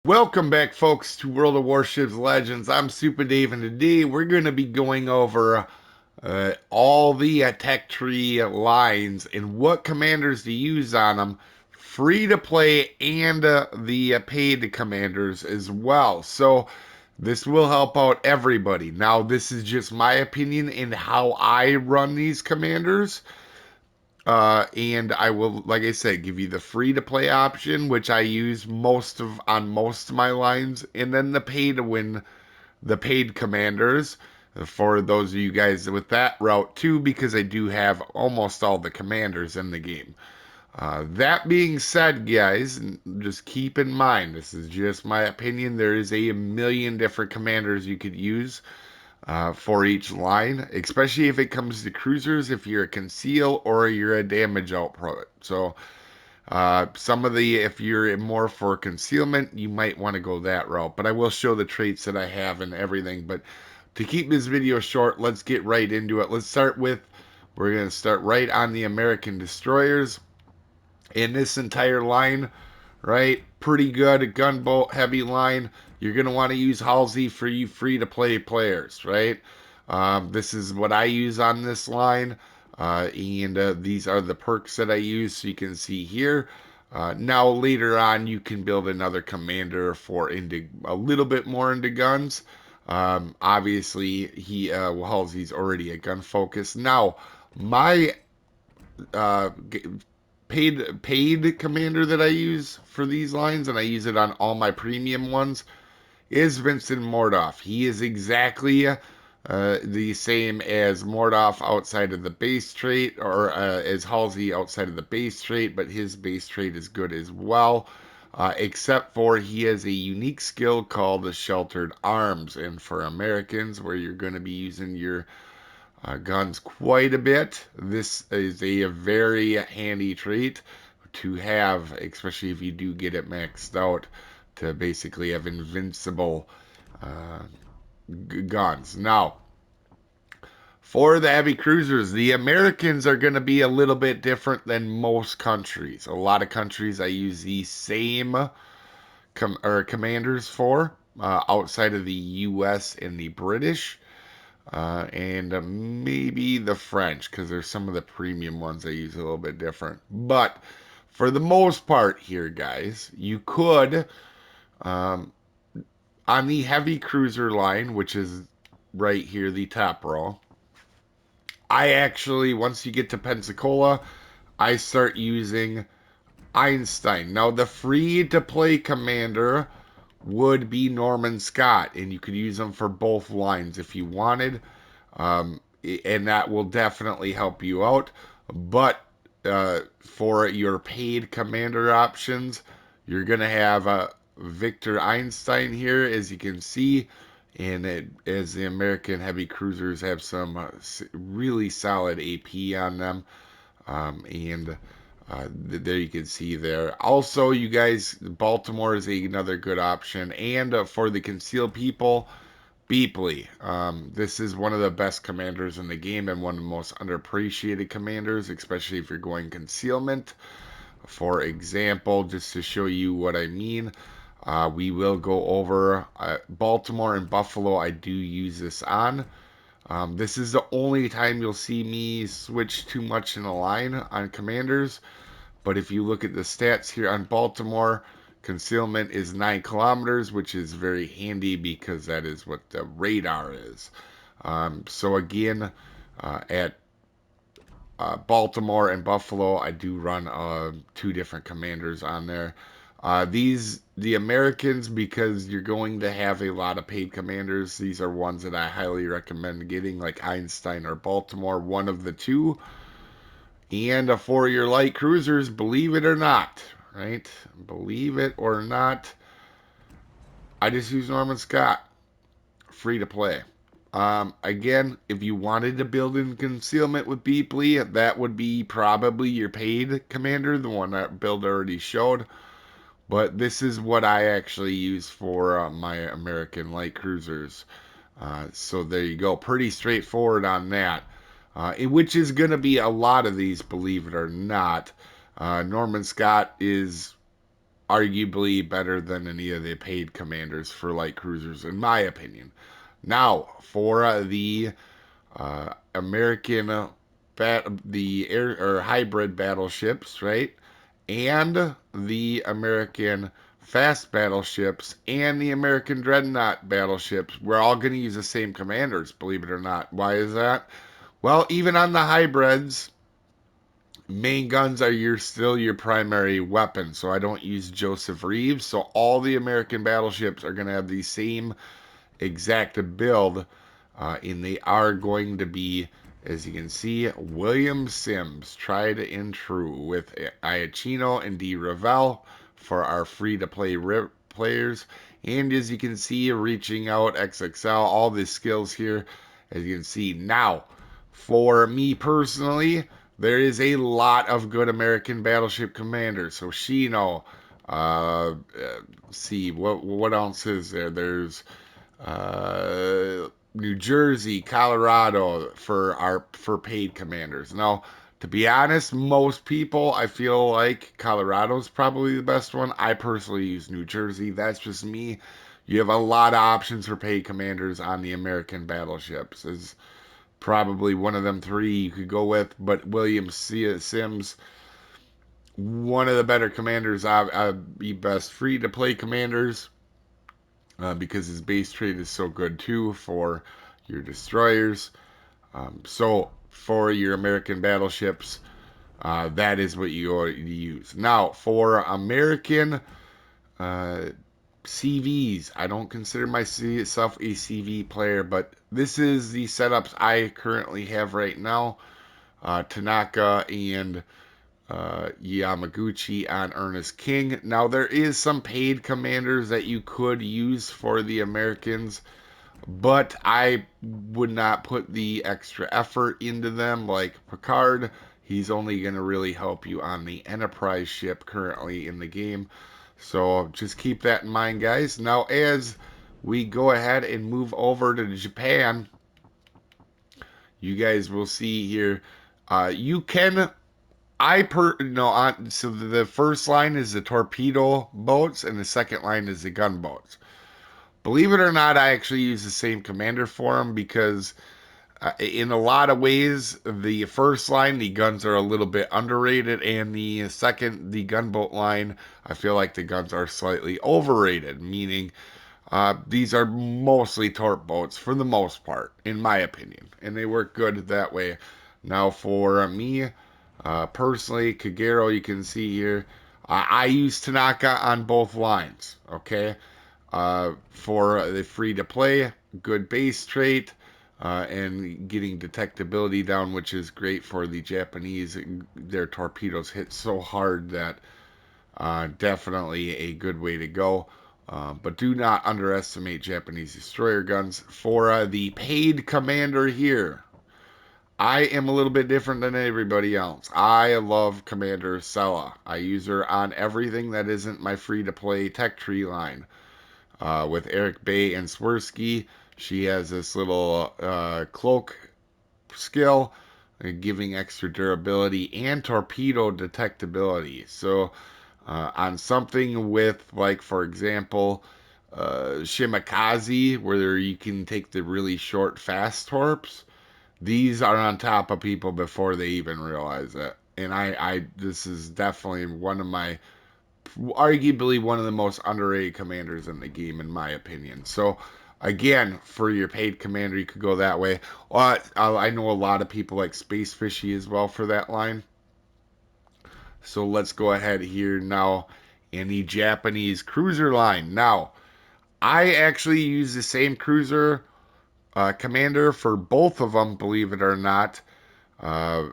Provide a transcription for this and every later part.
Welcome back, folks, to World of Warships Legends. I'm Soopa-Dave, and today we're going to be going over all the tech tree lines and what commanders to use on them, free to play and the paid commanders as well. So this will help out everybody. Now, this is just my opinion and how I run these commanders. And I will, like I said, give you the free to play option, which I use on most of my lines, and then the pay to win, the paid commanders for those of you guys with that route too, because I do have almost all the commanders in the game. That being said, guys, just keep in mind this is just my opinion. There is a million different commanders you could use for each line, especially if it comes to cruisers, if you're a conceal or you're a damage output. So some of the, if you're more for concealment, you might want to go that route. But I will show the traits that I have and everything. But to keep this video short, let's get right into it. We're going to start right on the American destroyers. In this entire line, right? Pretty good. A gunboat heavy line. You're going to want to use Halsey for you free to play players, right? This is what I use on this line. And these are the perks that I use. So you can see here. Now later on, you can build another commander for into a little bit more into guns. Obviously, Halsey's already a gun focus. Now, my uh, paid commander that I use for these lines, and I use it on all my premium ones, is Vincent Mordoff. He is exactly the same as Mordoff outside of the base trait, or as Halsey outside of the base trait, but his base trait is good as well. Except for he has a unique skill called the Sheltered Arms, and for Americans, where you're going to be using your guns quite a bit. This is a very handy trait to have, especially if you do get it maxed out, to basically have invincible uh, guns. Now, for the heavy cruisers, the Americans are going to be a little bit different than most countries. A lot of countries I use the same commanders for, outside of the U.S. and the British. And maybe the French, because there's some of the premium ones I use a little bit different. But for the most part here, guys, you could, um, on the heavy cruiser line, which is right here, the top row, I actually, once you get to Pensacola, I start using Einstein. Now, the free to play commander would be Norman Scott, and you could use them for both lines if you wanted. Um, and that will definitely help you out. But for your paid commander options, you're going to have Victor Einstein here, as you can see. And as the American heavy cruisers have some really solid AP on them. And there you can see there. Also, you guys, Baltimore is another good option. And for the concealed people, Beepley. This is one of the best commanders in the game and one of the most underappreciated commanders, especially if you're going concealment. For example, just to show you what I mean, we will go over Baltimore and Buffalo. I do use this on. This is the only time you'll see me switch too much in a line on commanders. But if you look at the stats here on Baltimore, concealment is 9 kilometers, which is very handy because that is what the radar is. So again, at Baltimore and Buffalo, I do run two different commanders on there. The Americans, because you're going to have a lot of paid commanders, these are ones that I highly recommend getting, like Einstein or Baltimore, one of the two. And for your light cruisers, believe it or not, right? Believe it or not, I just use Norman Scott, free to play. Again, if you wanted to build in concealment with Beepley, that would be probably your paid commander, the one that build already showed. But this is what I actually use for my American light cruisers. So there you go. Pretty straightforward on that. Which is going to be a lot of these, believe it or not. Norman Scott is arguably better than any of the paid commanders for light cruisers, in my opinion. Now, for the American the air or hybrid battleships, right? And the American fast battleships and the American dreadnought battleships, we're all going to use the same commanders, believe it or not. Why is that? Well, even on the hybrids, main guns are still your primary weapon. So I don't use Joseph Reeves. So all the American battleships are going to have the same exact build, and they are going to be, as you can see, William Sims, tried and true, with Iachino and D. Ravel for our free-to-play players. And as you can see, reaching out XXL, all the skills here, as you can see. Now, for me personally, there is a lot of good American battleship commanders. So Shino, see what else is there? There's New Jersey, Colorado for paid commanders. Now, to be honest, most people I feel like Colorado's probably the best one. I personally use New Jersey. That's just me. You have a lot of options for paid commanders on the American battleships. Is probably one of them three you could go with, but William Sims, one of the better commanders. I'd be best free to play commanders, because his base trade is so good too for your destroyers. So for your American battleships, that is what you use. Now for American uh, CVs, I don't consider myself a CV player, but this is the setups I currently have right now. Tanaka and Yamaguchi on Ernest King. Now, there is some paid commanders that you could use for the Americans, but I would not put the extra effort into them like Picard. He's only going to really help you on the Enterprise ship currently in the game. So just keep that in mind, guys. Now, as we go ahead and move over to Japan, you guys will see here, you can I per no on so the first line is the torpedo boats and the second line is the gunboats. Believe it or not, I actually use the same commander for them because in a lot of ways, the first line, the guns are a little bit underrated, and the second, the gunboat line, I feel like the guns are slightly overrated, meaning these are mostly torp boats for the most part, in my opinion, and they work good that way. Now, for me, personally, Kagero, you can see here, I use Tanaka on both lines, okay? For the free to play, good base trait, and getting detectability down, which is great for the Japanese. Their torpedoes hit so hard that definitely a good way to go. But do not underestimate Japanese destroyer guns. For the paid commander here, I am a little bit different than everybody else. I love Commander Sella. I use her on everything that isn't my free to play tech tree line. With Eric Bay and Swirsky, she has this little cloak skill, giving extra durability and torpedo detectability. So, on something with, like, for example, Shimakaze, where you can take the really short, fast torps, these are on top of people before they even realize it. And this is definitely arguably one of the most underrated commanders in the game, in my opinion. So, again, for your paid commander, you could go that way. I know a lot of people like Space Fishy as well for that line. So let's go ahead here now in the Japanese cruiser line. Now, I actually use the same cruiser commander for both of them, believe it or not. Uh,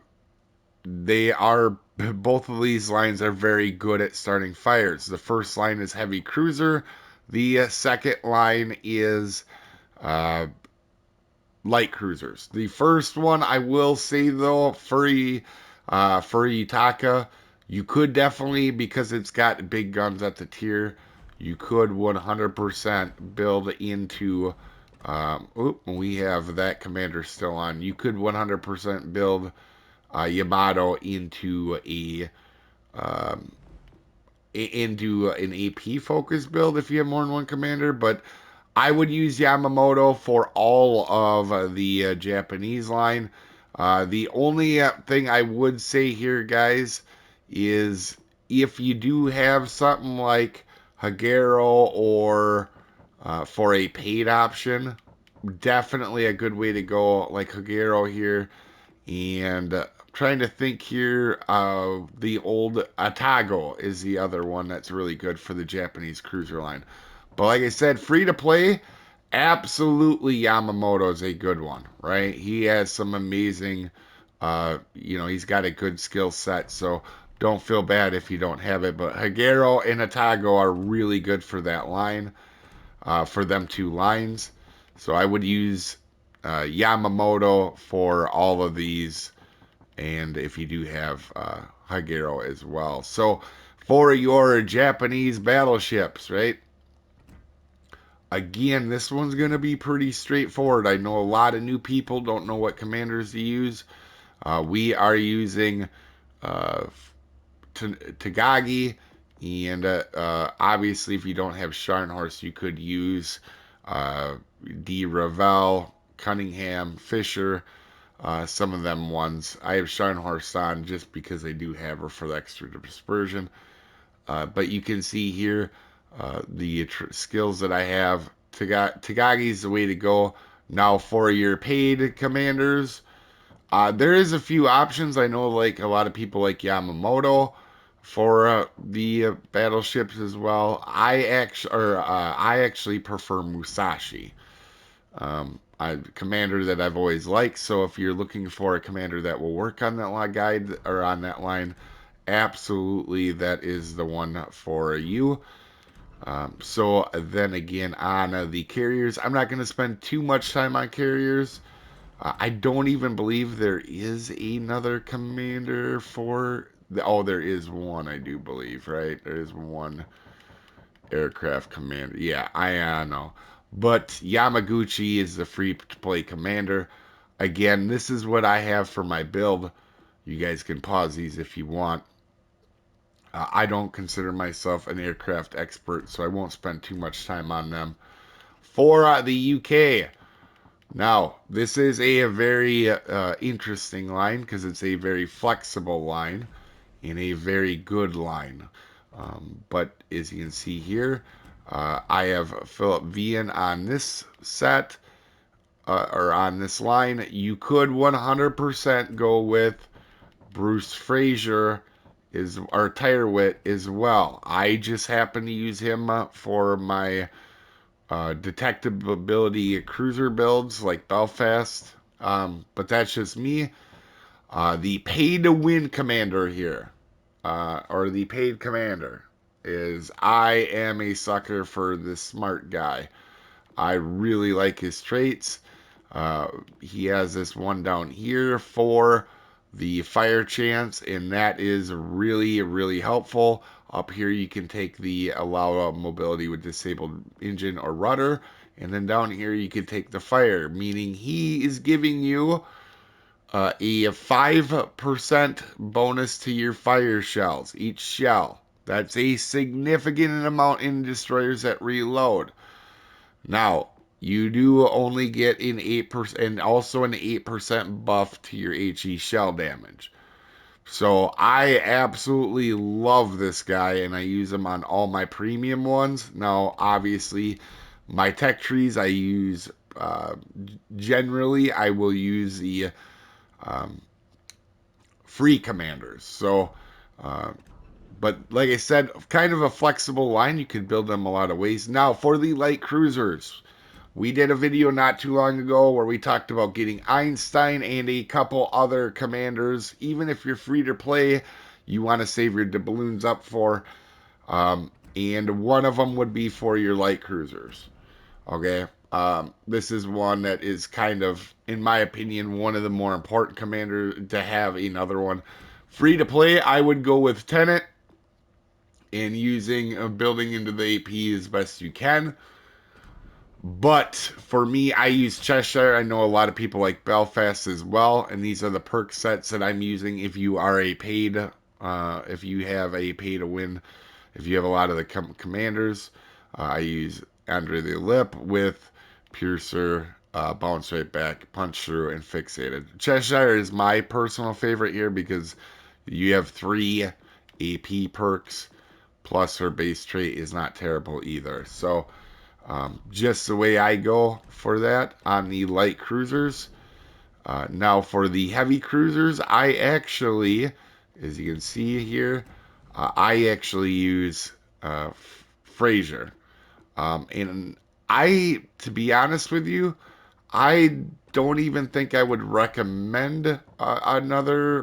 they are both of these lines are very good at starting fires. The first line is heavy cruiser. The second line is uh, light cruisers. The first one, I will say though, for Itaka, you could definitely, because it's got big guns at the tier, you could 100% build into. We have that commander still on. You could 100% build Yamato into um, into an AP focused build if you have more than one commander, but I would use Yamamoto for all of the Japanese line. The only thing I would say here, guys, is if you do have something like Hagero or for a paid option, definitely a good way to go, like Hagero here. And trying to think here, the old Atago is the other one that's really good for the Japanese cruiser line. But like I said, free to play, absolutely Yamamoto is a good one, right? He has some amazing, he's got a good skill set, so don't feel bad if you don't have it. But Hagero and Atago are really good for that line, for them two lines. So I would use Yamamoto for all of these, and if you do have Hagero as well. So for your Japanese battleships, right? Again, this one's going to be pretty straightforward. I know a lot of new people don't know what commanders to use. We are using uh, Tagagi, and obviously, if you don't have Scharnhorst, you could use D. Ravel, Cunningham, Fisher, some of them ones. I have Scharnhorst on just because I do have her for the extra dispersion. But you can see here the skills that I have. Tagagi's the way to go. Now for your paid commanders, there is a few options. I know like a lot of people like Yamamoto for the battleships as well. I actually prefer Musashi. A commander that I've always liked. So if you're looking for a commander that will work on that line guide or on that line, absolutely that is the one for you. So then again on the carriers, I'm not going to spend too much time on carriers. I don't even believe there is another commander for oh, there is one, I do believe, right? There is one aircraft commander. Yeah, I know. But Yamaguchi is the free to play commander. Again, this is what I have for my build. You guys can pause these if you want. I don't consider myself an aircraft expert, so I won't spend too much time on them. For the UK, now this is a very interesting line because it's a very flexible line and a very good line. But as you can see here, I have Philip Vian on this set or on this line. You could 100% go with Bruce Fraser is our tire wit as well. I just happen to use him for my detectability cruiser builds like Belfast. But that's just me. The pay to win commander here, or the paid commander, is I am a sucker for this smart guy. I really like his traits. He has this one down here for the fire chance, and that is really, really helpful. Up here, you can take the allow mobility with disabled engine or rudder, and then down here, you can take the fire, meaning he is giving you a 5% bonus to your fire shells, each shell. That's a significant amount in destroyers that reload. Now, you do only get an 8% and also an 8% buff to your HE shell damage. So I absolutely love this guy and I use him on all my premium ones. Now, obviously, my tech trees I use generally I will use the um, free commanders. So, uh, but like I said, kind of a flexible line. You could build them a lot of ways. Now, for the light cruisers, we did a video not too long ago where we talked about getting Einstein and a couple other commanders. Even if you're free to play, you want to save your doubloons up for. And one of them would be for your light cruisers. Okay. This is one that is kind of, in my opinion, one of the more important commanders to have another one. Free to play, I would go with Tenet and using building into the AP as best you can. But for me, I use Cheshire. I know a lot of people like Belfast as well, and these are the perk sets that I'm using. If you are a paid, if you have a pay to win If you have a lot of the commanders, I use Andre the Lip with Piercer, Bounce Right Back, Punch Through, and Fixated. Cheshire is my personal favorite here because you have 3 AP perks, plus her base trait is not terrible either. So just the way I go for that on the light cruisers. Now for the heavy cruisers, I actually, as you can see here, I actually use Fraser. And to be honest with you, I don't even think I would recommend another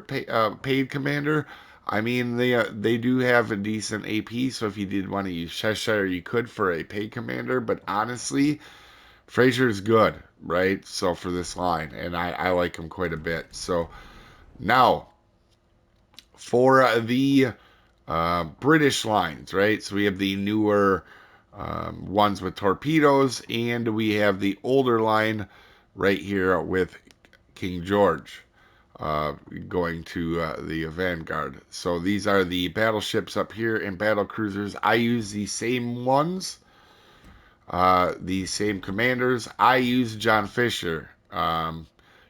paid commander. I mean, they do have a decent AP, so if you did want to use Cheshire, you could for a paid commander. But honestly, Fraser's good, right? So for this line, and I like him quite a bit. So now for the British lines, right? So we have the newer ones with torpedoes, and we have the older line right here with King George going to the Vanguard. So these are the battleships up here and battle cruisers. I use the same ones, the same commanders. I use John Fisher.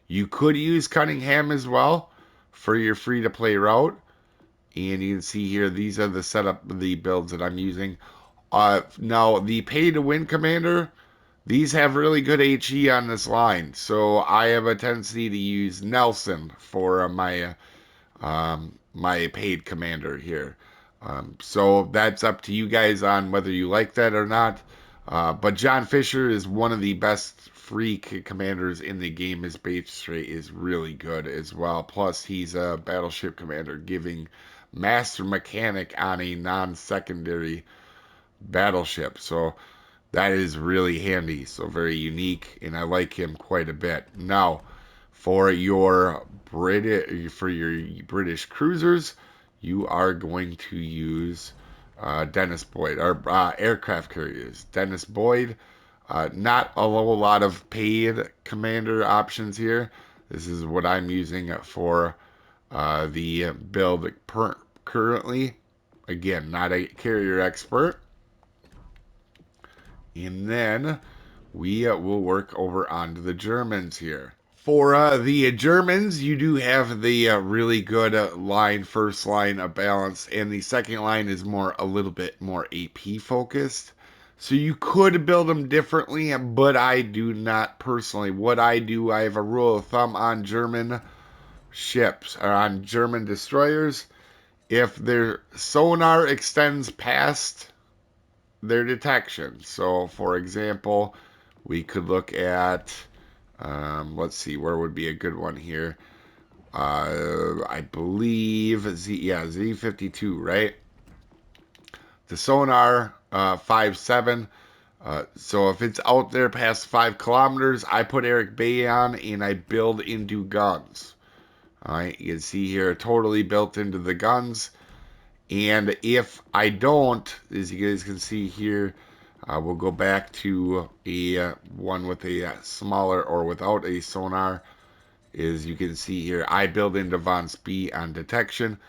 You could use Cunningham as well for your free to play route. And you can see here, these are the setup, the builds that I'm using. Now, the pay to win commander, these have really good HE on this line. So I have a tendency to use Nelson for my paid commander here. So that's up to you guys on whether you like that or not. But John Fisher is one of the best free commanders in the game. His base trait is really good as well. Plus, he's a battleship commander, giving master mechanic on a non-secondary battleship. So that is really handy. So very unique, and I like him quite a bit. Now, for your British cruisers, you are going to use Dennis Boyd, or aircraft carriers. Dennis Boyd, not a whole lot of paid commander options here. This is what I'm using for the build currently. Again, not a carrier expert. And then we will work over onto the Germans here. For the Germans, you do have the really good first line of balance, and the second line is a little bit more AP focused. So you could build them differently, but I do not personally. What I do, I have a rule of thumb on German ships, or on German destroyers. If their sonar extends past their detection, so for example, we could look at, let's see, where would be a good one here? I believe Z52, right? The sonar 5-7. So if it's out there past 5 kilometers, I put Eric Bay on and I build into guns. All right, you can see here, totally built into the guns. And if I don't, as you guys can see here, we'll go back to a one with a smaller or without a sonar. As you can see here, I build into Von Spee on detection.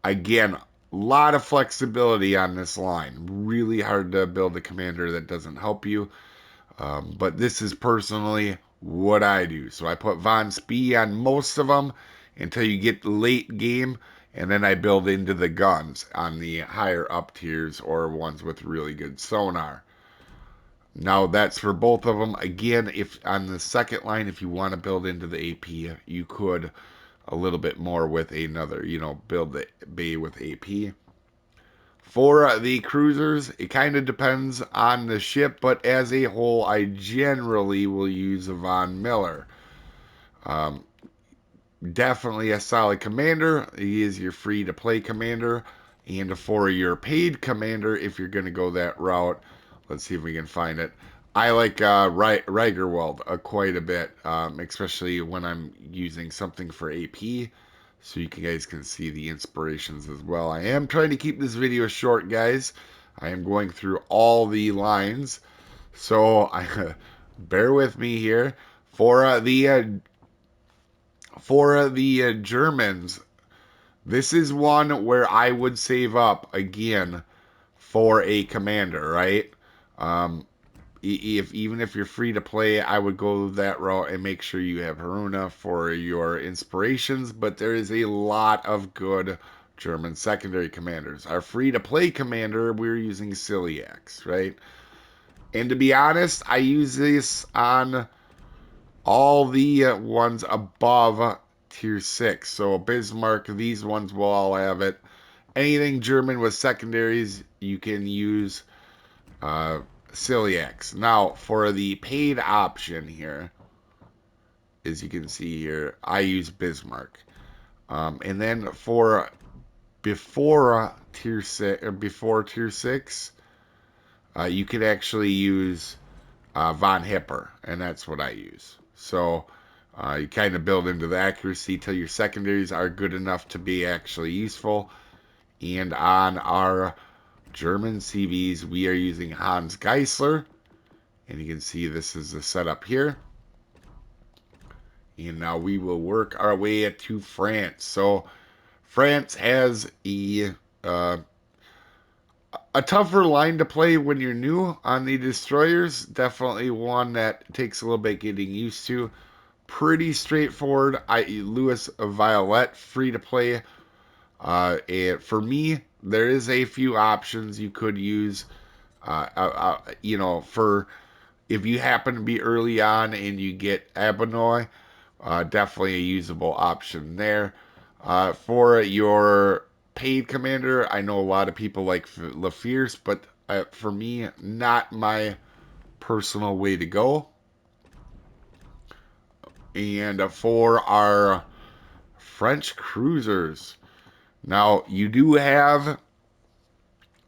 Again, a lot of flexibility on this line. Really hard to build a commander that doesn't help you. But this is personally what I do. So I put Von Spee on most of them until you get the late game, and then I build into the guns on the higher up tiers or ones with really good sonar. Now that's for both of them. Again, if on the second line, if you want to build into the AP, you could a little bit more with another, build the bay with AP. For the cruisers, it kind of depends on the ship, but as a whole, I generally will use a Von Miller. Definitely a solid commander. He is your free to play commander. And for your paid commander, if you're going to go that route, let's see if we can find it. I like Reigerwald quite a bit, especially when I'm using something for AP, so you guys can see the inspirations as well. I am trying to keep this video short, guys. I am going through all the lines, so bear with me here. For the Germans, this is one where I would save up again for a commander, right? Um, if even if you're free to play, I would go that route and make sure you have Haruna for your inspirations. But there is a lot of good German secondary commanders. Our free to play commander, we're using Celiacs, right? And to be honest, I use this on all the ones above tier 6. So Bismarck, these ones will all have it. Anything German with secondaries, you can use uh, celiacs. Now, for the paid option here, as you can see here, I use Bismarck. And then for before tier 6, or before tier 6, you could actually use Von Hipper, and that's what I use. So you kind of build into the accuracy till your secondaries are good enough to be actually useful. And on our German CVs, we are using Hans Geisler. And you can see this is the setup here. And now we will work our way to France. So France has uh, a tougher line to play when you're new on the destroyers. Definitely one that takes a little bit getting used to. Pretty straightforward. Louis Violet, free to play. And for me, there is a few options you could use. For if you happen to be early on and you get Abanoy, definitely a usable option there. For your paid commander, I know a lot of people like LaFierce, but for me, not my personal way to go. And for our French cruisers, now you do have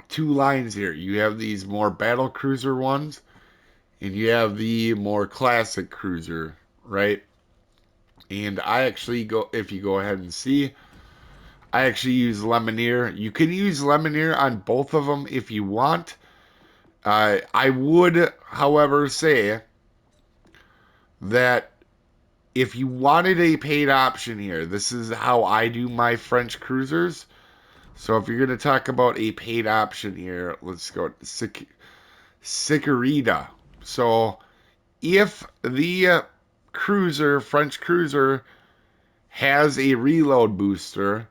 two lines here. You have these more battle cruiser ones, and you have the more classic cruiser, right? And I actually go, if you go ahead and see, I actually use Lemonnier. You can use Lemonnier on both of them if you want. I would, however, say that if you wanted a paid option here, this is how I do my French cruisers. So if you're going to talk about a paid option here, let's go Sicarita. So if the French cruiser, has a reload booster,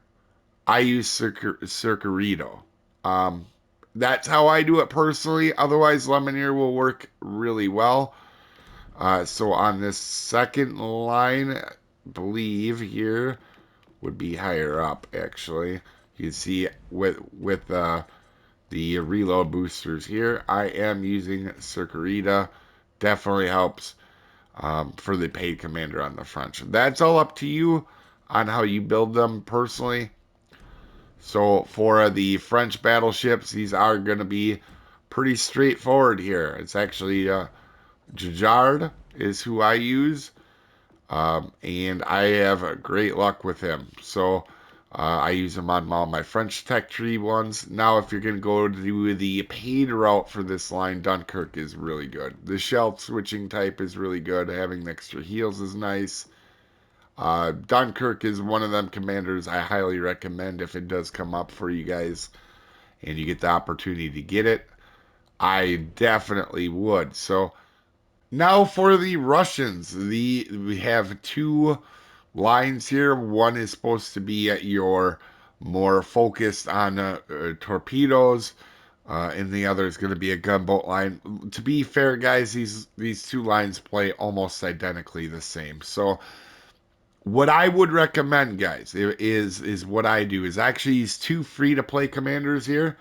I use Circuito. Um, that's how I do it personally. Otherwise, Lemonnier will work really well. So on this second line, I believe here would be higher up. Actually, you see with the reload boosters here, I am using Circuita. Definitely helps for the paid commander on the French. That's all up to you on how you build them personally. So for the French battleships, these are going to be pretty straightforward here. It's actually Jajard is who I use, and I have great luck with him. So I use him on all my French tech tree ones. Now, if you're going to go to the paid route for this line, Dunkirk is really good. The shell switching type is really good. Having the extra heals is nice. Dunkirk is one of them commanders I highly recommend if it does come up for you guys and you get the opportunity to get it. I definitely would. So now for the Russians, we have two lines here. One is supposed to be at your more focused on torpedoes, and the other is going to be a gunboat line. To be fair, guys, these two lines play almost identically the same. So what I would recommend, guys, is what I do is actually use two free to play commanders here.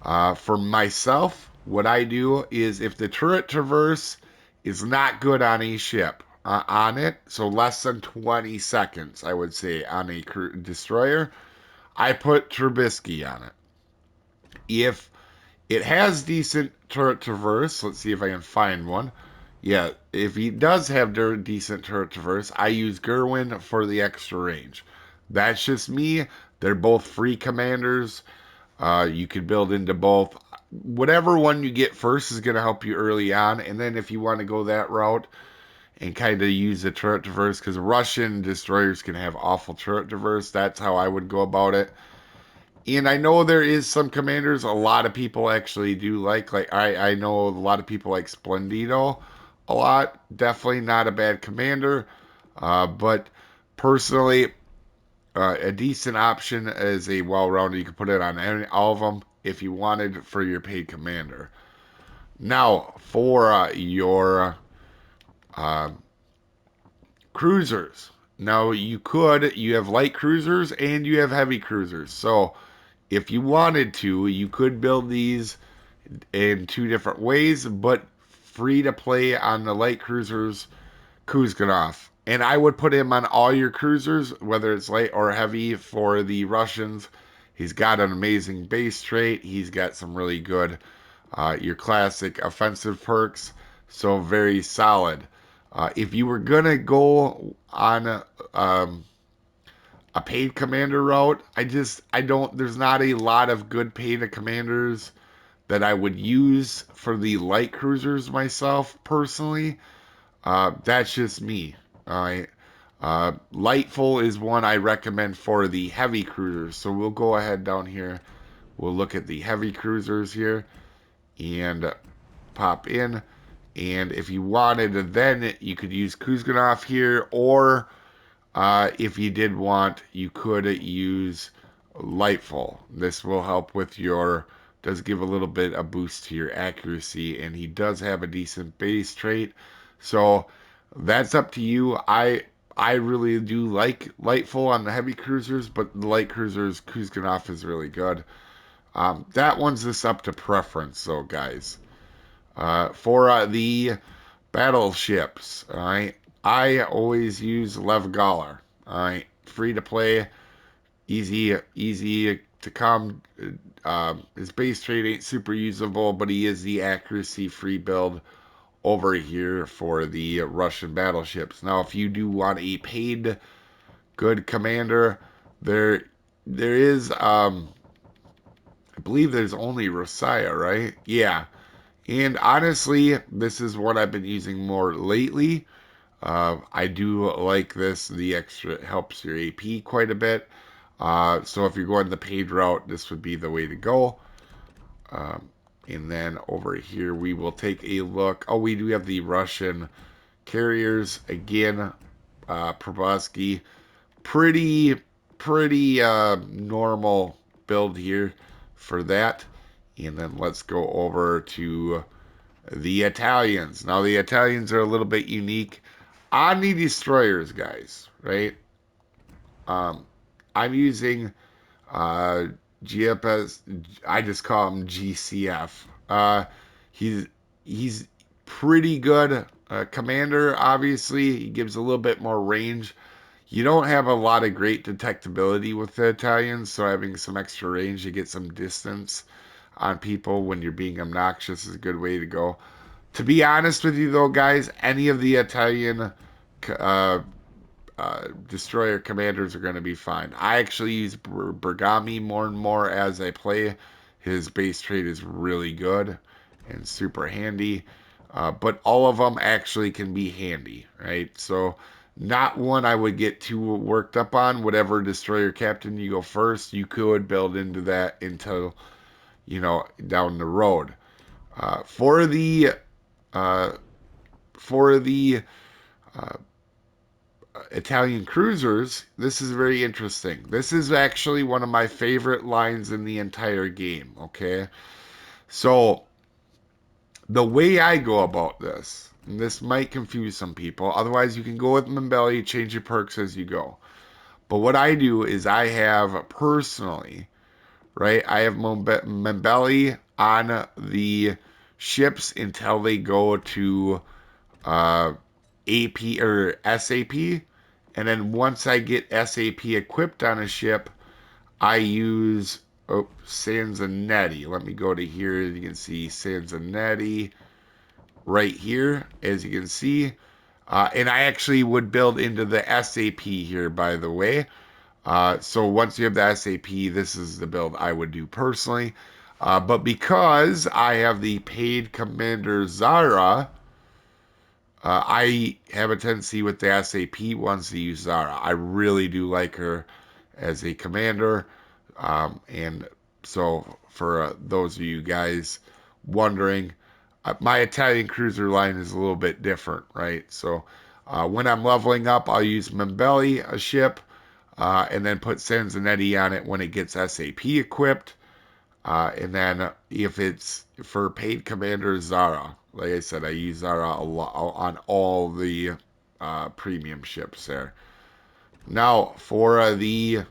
For myself, what I do is if the turret traverse is not good on a ship on it, so less than 20 seconds, I would say, on a destroyer, I put Trubisky on it. If it has decent turret traverse, let's see if I can find one. Yeah, if he does have decent turret traverse, I use Gerwin for the extra range. That's just me. They're both free commanders. You could build into both. Whatever one you get first is going to help you early on. And then if you want to go that route and kind of use the turret traverse, because Russian destroyers can have awful turret traverse, that's how I would go about it. And I know there is some commanders a lot of people actually do like I know a lot of people like Splendido a lot. Definitely not a bad commander. But personally, a decent option is a well-rounded. You can put it on all of them if you wanted for your paid commander. Now, for your uh, cruisers. Now, you have light cruisers and you have heavy cruisers. So, if you wanted to, you could build these in two different ways, but free to play on the light cruisers, Kuzganov. And I would put him on all your cruisers, whether it's light or heavy for the Russians. He's got an amazing base trait. He's got some really good, your classic offensive perks. So very solid. If you were gonna go on a paid commander route, I don't. There's not a lot of good paid commanders that I would use for the light cruisers myself personally. That's just me. All right. Lightful is one I recommend for the heavy cruisers. So we'll go ahead down here. We'll look at the heavy cruisers here and pop in. And if you wanted to, then you could use Kuzganov here, or if you did want, you could use Lightful. This will help with your, does give a little bit a boost to your accuracy, and he does have a decent base trait. So that's up to you. I really do like Lightful on the heavy cruisers, but the light cruisers, Kuzganov is really good. That one's just up to preference, though, guys. For the battleships, all right, I always use Lev Galler. All right, free to play, easy to come. His base trade ain't super usable, but he is the accuracy free build over here for the Russian battleships. Now, if you do want a paid good commander, there there is I believe there's only Rosiah, right? Yeah. And honestly, this is what I've been using more lately. I do like this. The extra helps your AP quite a bit. So if you're going the paid route, this would be the way to go. Um, and then over here, we will take a look. Oh, we do have the Russian carriers again. Probosky, pretty normal build here for that. And then let's go over to the Italians. Now the Italians are a little bit unique on the destroyers, guys. Right? Um, I'm using uh, GFS. I just call him GCF. He's he's pretty good commander. Obviously, he gives a little bit more range. You don't have a lot of great detectability with the Italians, so having some extra range to get some distance on people when you're being obnoxious is a good way to go. To be honest with you, though, guys, any of the Italian uh, destroyer commanders are going to be fine. I actually use Bergami more and more as I play. His base trait is really good and super handy. But all of them actually can be handy, right? So, not one I would get too worked up on. Whatever destroyer captain you go first, you could build into that until, down the road. Uh, for the uh, for the Italian cruisers, this is very interesting. This is actually one of my favorite lines in the entire game, okay? So, the way I go about this, and this might confuse some people, otherwise, you can go with Membelli, change your perks as you go. But what I do is I have personally, right? I have Membelli on the ships until they go to uh, AP or SAP. And then once I get SAP equipped on a ship, I use Sanzanetti. Let me go to here. You can see Sanzanetti right here, as you can see. And I actually would build into the SAP here, by the way. So once you have the SAP, this is the build I would do personally. But because I have the paid Commander Zara, I have a tendency with the SAP ones to use Zara. I really do like her as a commander. And so, for those of you guys wondering, my Italian cruiser line is a little bit different, right? So, when I'm leveling up, I'll use Membelli, a ship, and then put Sanzanetti on it when it gets SAP equipped. And then if it's for paid commander, Zara. Like I said, I use Zara a lot on all the premium ships there. Now, for the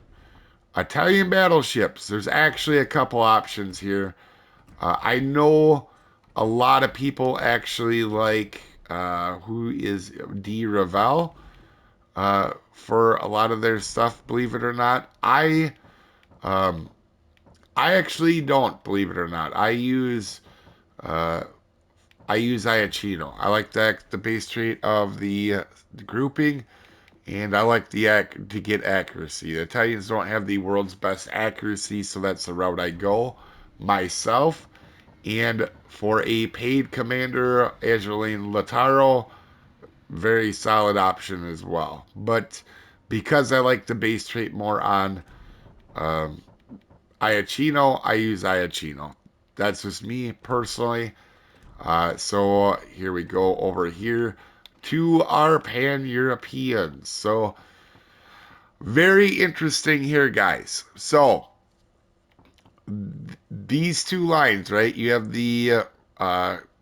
Italian battleships, there's actually a couple options here. I know a lot of people actually like who is D. Ravel for a lot of their stuff, believe it or not. Um, I actually don't, believe it or not. Uh, I use Iachino. I like the base trait of the grouping, and I like to get accuracy. The Italians don't have the world's best accuracy, so that's the route I go myself. And for a paid commander, Azuline Lataro, very solid option as well. But because I like the base trait more on um, Iachino, I use Iachino. That's just me personally. So here we go over here to our Pan-Europeans. So very interesting here, guys. So these two lines, right? You have the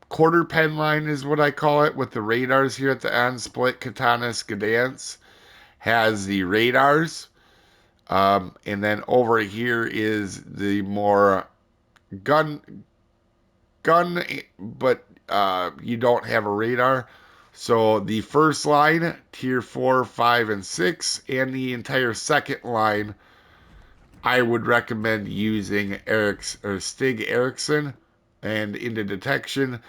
quarter pen line is what I call it, with the radars here at the end. Split Katanas Gdansk has the radars. And then over here is the more gun gun, but you don't have a radar. So the first line, tier 4, 5, and 6, and the entire second line, I would recommend using Stig Ericsson and into detection,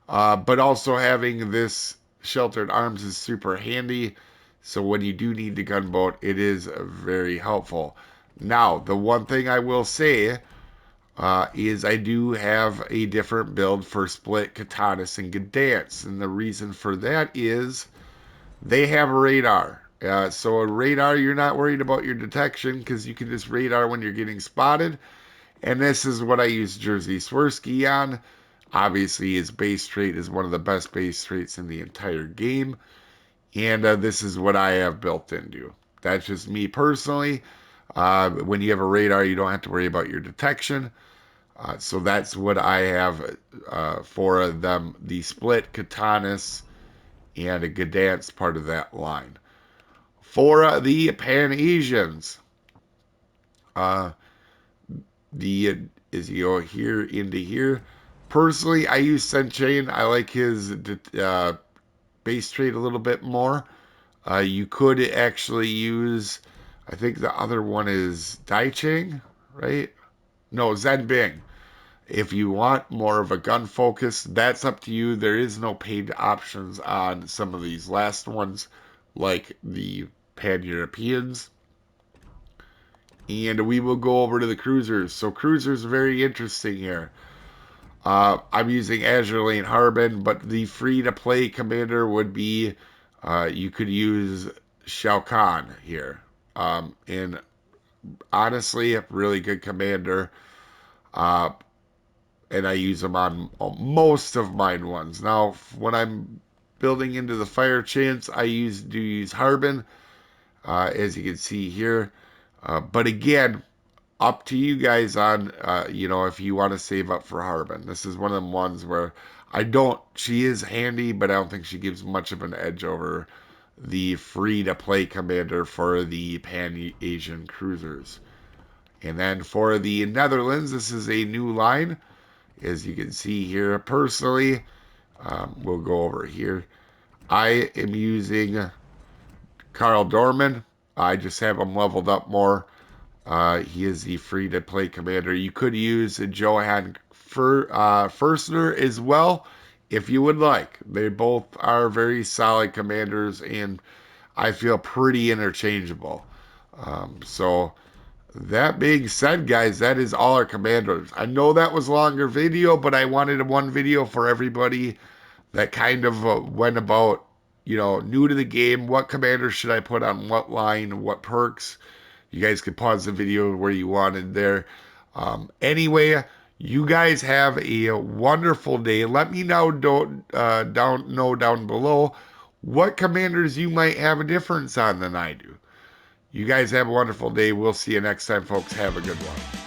but also having this sheltered arms is super handy. So when you do need the gunboat, it is very helpful. Now, the one thing I will say is I do have a different build for Split, Katanas, and Gdansk. And the reason for that is they have a radar. So a radar, you're not worried about your detection because you can just radar when you're getting spotted. And this is what I use Jersey Swirsky on. Obviously, his base trait is one of the best base traits in the entire game. And this is what I have built into. That's just me personally. When you have a radar, you don't have to worry about your detection. So that's what I have for them, the Split, Katanas, and a Gdansk part of that line. For the Pan-Asians, uh, the as you go here into here, personally, I use Senchain. I like his base trait a little bit more. You could actually use, I think the other one is Daiching, right? No, Zenbing. If you want more of a gun focus, that's up to you. There is no paid options on some of these last ones, like the Pan Europeans. And we will go over to the cruisers. So cruisers are very interesting here. I'm using Azure Lane Harbin, but the free-to-play commander would be you could use Shao Kahn here. And honestly, a really good commander. Uh, and I use them on most of mine ones. Now, when I'm building into the fire chance, I use Harbin, as you can see here. But again, up to you guys on if you want to save up for Harbin. This is one of them ones where I don't. She is handy, but I don't think she gives much of an edge over the free to play commander for the Pan Asian cruisers. And then for the Netherlands, this is a new line. As you can see here, personally, we'll go over here. I am using Carl Dorman. I just have him leveled up more. He is the free-to-play commander. You could use Johan Firstner as well, if you would like. They both are very solid commanders, and I feel pretty interchangeable. So that being said, guys, that is all our commanders. I know that was a longer video, but I wanted one video for everybody that kind of went about, new to the game. What commander should I put on what line? What perks? You guys could pause the video where you wanted there. Anyway, you guys have a wonderful day. Let me know down below what commanders you might have a difference on than I do. You guys have a wonderful day. We'll see you next time, folks. Have a good one.